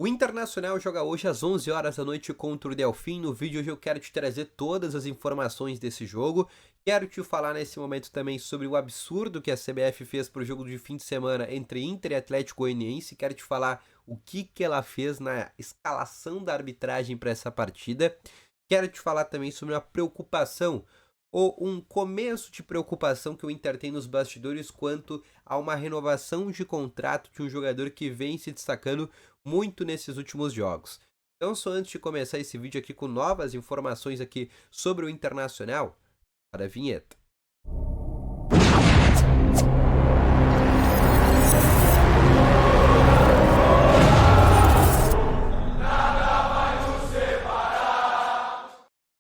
O Internacional joga hoje às 11 horas da noite contra o Delfim. No vídeo hoje eu quero te trazer todas as informações desse jogo. Quero te falar nesse momento também sobre o absurdo que a CBF fez para o jogo de fim de semana entre Inter e Atlético Goianiense. Quero te falar o que ela fez na escalação da arbitragem para essa partida. Quero te falar também sobre uma preocupação ou um começo de preocupação que o Inter tem nos bastidores quanto a uma renovação de contrato de um jogador que vem se destacando muito nesses últimos jogos. Então, só antes de começar esse vídeo aqui com novas informações aqui sobre o Internacional, para a vinheta.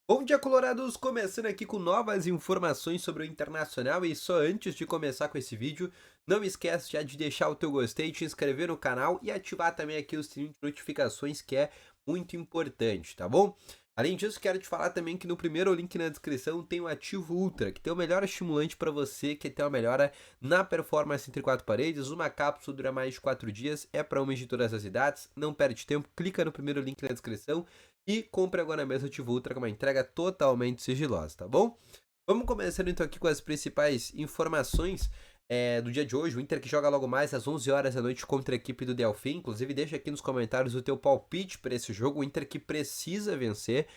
Bom dia, colorados! Começando aqui com novas informações sobre o Internacional e só antes de começar com esse vídeo, não esquece já de deixar o teu gostei, te inscrever no canal e ativar também aqui o sininho de notificações, que é muito importante, tá bom? Além disso, quero te falar também que no primeiro link na descrição tem o Ativo Ultra, que tem o melhor estimulante para você, que tem uma melhora na performance entre quatro paredes. Uma cápsula dura mais de 4 dias, é para homens de todas as idades, não perde tempo, clica no primeiro link na descrição e compre agora mesmo o Ativo Ultra com uma entrega totalmente sigilosa, tá bom? Vamos começando então aqui com as principais informações do dia de hoje. O Inter que joga logo mais às 11 horas da noite contra a equipe do Delfim. Inclusive, deixa aqui nos comentários o teu palpite para esse jogo. O Inter que precisa vencer.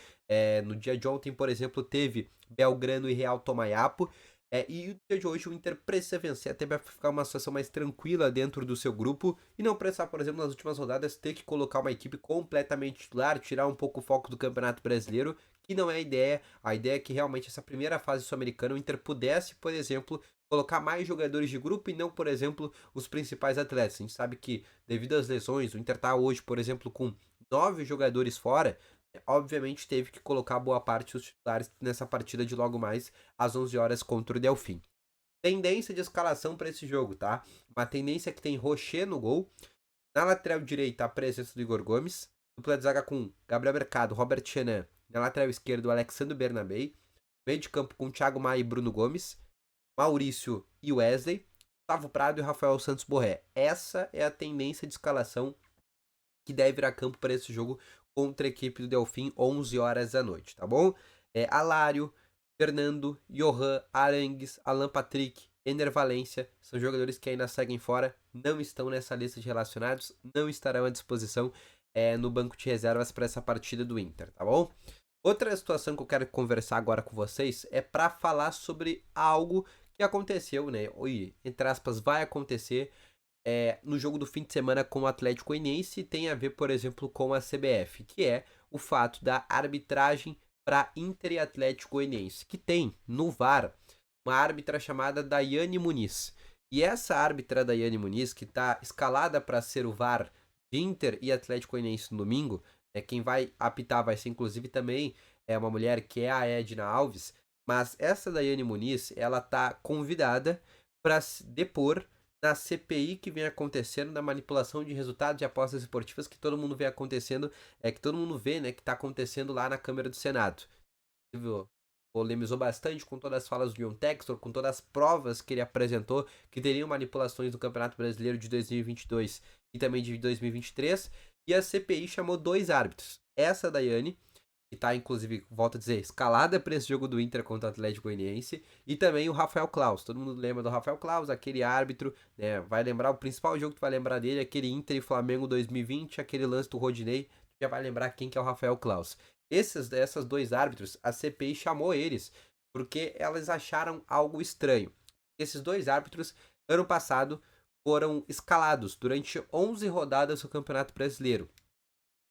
No dia de ontem, por exemplo, teve Belgrano e Real Tomayapo. E no dia de hoje o Inter precisa vencer até para ficar uma situação mais tranquila dentro do seu grupo e não precisar, por exemplo, nas últimas rodadas ter que colocar uma equipe completamente titular, tirar um pouco o foco do Campeonato Brasileiro, que não é a ideia. A ideia é que realmente essa primeira fase sul-americana o Inter pudesse, por exemplo, colocar mais jogadores de grupo e não, por exemplo, os principais atletas. A gente sabe que devido às lesões, o Inter está hoje, por exemplo, com 9 jogadores fora. Obviamente teve que colocar boa parte dos titulares nessa partida de logo mais às 11 horas contra o Delfim. Tendência de escalação para esse jogo, tá? Uma tendência que tem Rocher no gol. Na lateral direita, a presença do Igor Gomes. Dupla de zaga com Gabriel Mercado, Robert Chenan. Na lateral esquerda, o Alexandre Bernabei. Meio de campo com Thiago Maia e Bruno Gomes. Maurício e Wesley. Gustavo Prado e Rafael Santos Borré. Essa é a tendência de escalação que deve ir a campo para esse jogo contra a equipe do Delfim, 11 horas da noite, tá bom? Alário, Fernando, Johan, Arangues, Alan Patrick, Ener Valência, são jogadores que ainda seguem fora, não estão nessa lista de relacionados, não estarão à disposição no banco de reservas para essa partida do Inter, tá bom? Outra situação que eu quero conversar agora com vocês é para falar sobre algo que aconteceu, né? Ou, entre aspas, vai acontecer no jogo do fim de semana com o Atlético Goianiense. Tem a ver, por exemplo, com a CBF, que é o fato da arbitragem para Inter e Atlético Goianiense, que tem no VAR uma árbitra chamada Daiane Muniz. E essa árbitra Daiane Muniz, que está escalada para ser o VAR de Inter e Atlético Goianiense no domingo, quem vai apitar vai ser inclusive também uma mulher que é a Edna Alves, mas essa Daiane Muniz, ela tá convidada para depor na CPI que vem acontecendo da manipulação de resultados de apostas esportivas que todo mundo vê acontecendo, que todo mundo vê, né, que está acontecendo lá na Câmara do Senado. Polemizou bastante com todas as falas do John Textor, com todas as provas que ele apresentou que teriam manipulações do Campeonato Brasileiro de 2022 e também de 2023, e a CPI chamou 2 árbitros. Essa Daiane, que tá, inclusive, volto a dizer, escalada para esse jogo do Inter contra o Atlético Goianiense, e também o Rafael Claus. Todo mundo lembra do Rafael Claus, aquele árbitro, né? Vai lembrar, o principal jogo que tu vai lembrar dele, aquele Inter e Flamengo 2020, aquele lance do Rodinei, já vai lembrar quem que é o Rafael Claus. Essas 2 árbitros, a CPI chamou eles, porque elas acharam algo estranho. Esses 2 árbitros, ano passado, foram escalados durante 11 rodadas do Campeonato Brasileiro,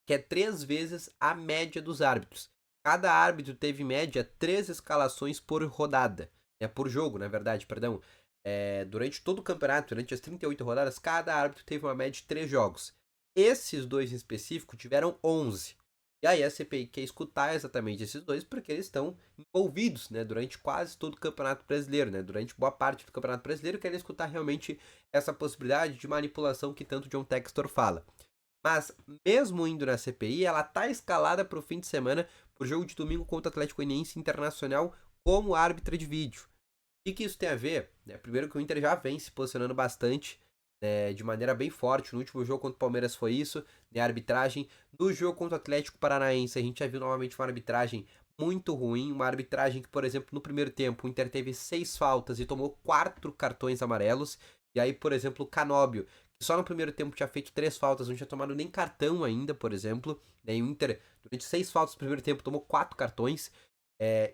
que é 3 vezes a média dos árbitros. Cada árbitro teve em média 3 escalações por rodada, por jogo, na verdade, perdão. Durante todo o campeonato, durante as 38 rodadas, cada árbitro teve uma média de 3 jogos. Esses 2 em específico tiveram 11. E aí a CPI quer escutar exatamente esses 2 porque eles estão envolvidos, né, durante quase todo o Campeonato Brasileiro, né, durante boa parte do Campeonato Brasileiro, querem escutar realmente essa possibilidade de manipulação que tanto John Textor fala. Mas, mesmo indo na CPI, ela tá escalada para o fim de semana pro jogo de domingo contra o Atlético Goianiense Internacional como árbitra de vídeo. E que isso tem a ver, né? Primeiro que o Inter já vem se posicionando bastante, de maneira bem forte. No último jogo contra o Palmeiras foi isso, né, a arbitragem. No jogo contra o Atlético Paranaense, a gente já viu novamente uma arbitragem muito ruim, uma arbitragem que, por exemplo, no primeiro tempo, o Inter teve 6 faltas e tomou 4 cartões amarelos. E aí, por exemplo, o Canóbio, que só no primeiro tempo tinha feito 3 faltas, não tinha tomado nem cartão ainda, por exemplo. Né? E o Inter, durante 6 faltas no primeiro tempo, tomou 4 cartões.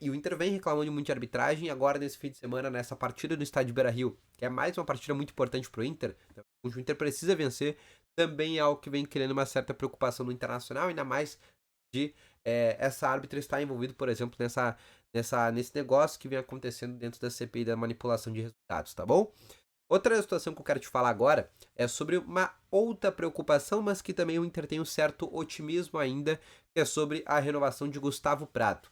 E o Inter vem reclamando muito de arbitragem. Agora, nesse fim de semana, nessa partida no estádio Beira-Rio, que é mais uma partida muito importante pro Inter, onde o Inter precisa vencer, também é algo que vem criando uma certa preocupação no Internacional, ainda mais de essa árbitra estar envolvida, por exemplo, nesse negócio que vem acontecendo dentro da CPI da manipulação de resultados, tá bom? Outra situação que eu quero te falar agora é sobre uma outra preocupação, mas que também o Inter tem um certo otimismo ainda, que é sobre a renovação de Gustavo Prado.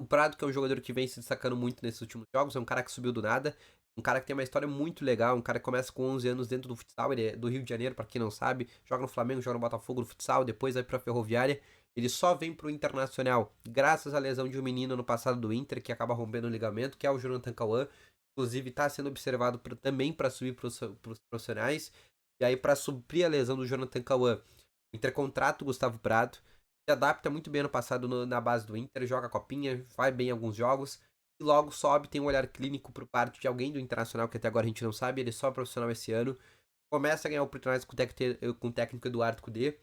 O Prado, que é um jogador que vem se destacando muito nesses últimos jogos, é um cara que subiu do nada, um cara que tem uma história muito legal, um cara que começa com 11 anos dentro do futsal, ele é do Rio de Janeiro, para quem não sabe, joga no Flamengo, joga no Botafogo no futsal, depois vai pra Ferroviária. Ele só vem pro Internacional graças à lesão de um menino no passado do Inter, que acaba rompendo o ligamento, que é o Jonathan Cauã. Inclusive está sendo observado também para subir para os profissionais. E aí, para suprir a lesão do Jonathan Cauã, o Inter contrata o Gustavo Prado, se adapta muito bem no passado na base do Inter, joga a copinha, vai bem em alguns jogos, e logo sobe, tem um olhar clínico por parte de alguém do Internacional, que até agora a gente não sabe, ele só é profissional esse ano, começa a ganhar oportunidades com o técnico Eduardo Cudê,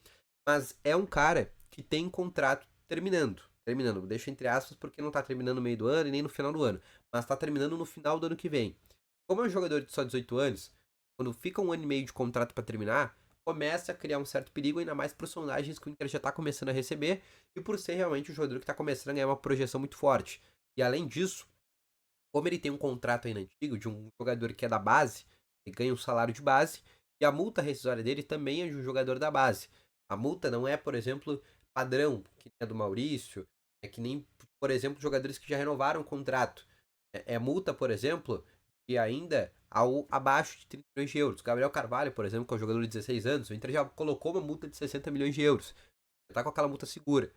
mas é um cara que tem contrato terminando, deixa entre aspas, porque não tá terminando no meio do ano e nem no final do ano, mas tá terminando no final do ano que vem. Como é um jogador de só 18 anos, quando fica um ano e meio de contrato para terminar, começa a criar um certo perigo, ainda mais para os sondagens que o Inter já está começando a receber e por ser realmente um jogador que está começando a ganhar uma projeção muito forte. E além disso, como ele tem um contrato ainda antigo de um jogador que é da base, ele ganha um salário de base e a multa rescisória dele também é de um jogador da base. A multa não é, por exemplo, padrão, que é do Maurício, é que nem, por exemplo, jogadores que já renovaram o contrato. É multa, por exemplo, e ainda abaixo de 30 milhões de euros. Gabriel Carvalho, por exemplo, que é um jogador de 16 anos, o Inter já colocou uma multa de 60 milhões de euros. Já tá com aquela multa segura.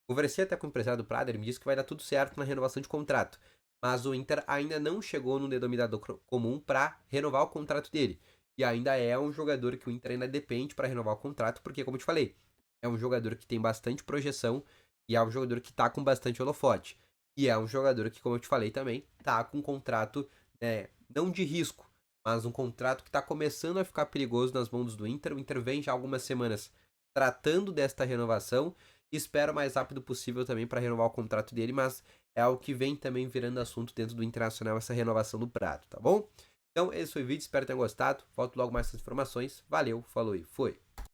Conversei até com o empresário do Prado, ele me disse que vai dar tudo certo na renovação de contrato. Mas o Inter ainda não chegou no denominador comum para renovar o contrato dele. E ainda é um jogador que o Inter ainda depende para renovar o contrato, porque, como eu te falei, é um jogador que tem bastante projeção e é um jogador que tá com bastante holofote. E é um jogador que, como eu te falei também, tá com um contrato, não de risco, mas um contrato que está começando a ficar perigoso nas mãos do Inter. O Inter vem já há algumas semanas tratando desta renovação e espera o mais rápido possível também para renovar o contrato dele, mas é algo que vem também virando assunto dentro do Internacional, essa renovação do Prado, tá bom? Então, esse foi o vídeo, espero que tenham gostado. Volto logo mais com as informações. Valeu, falou e foi!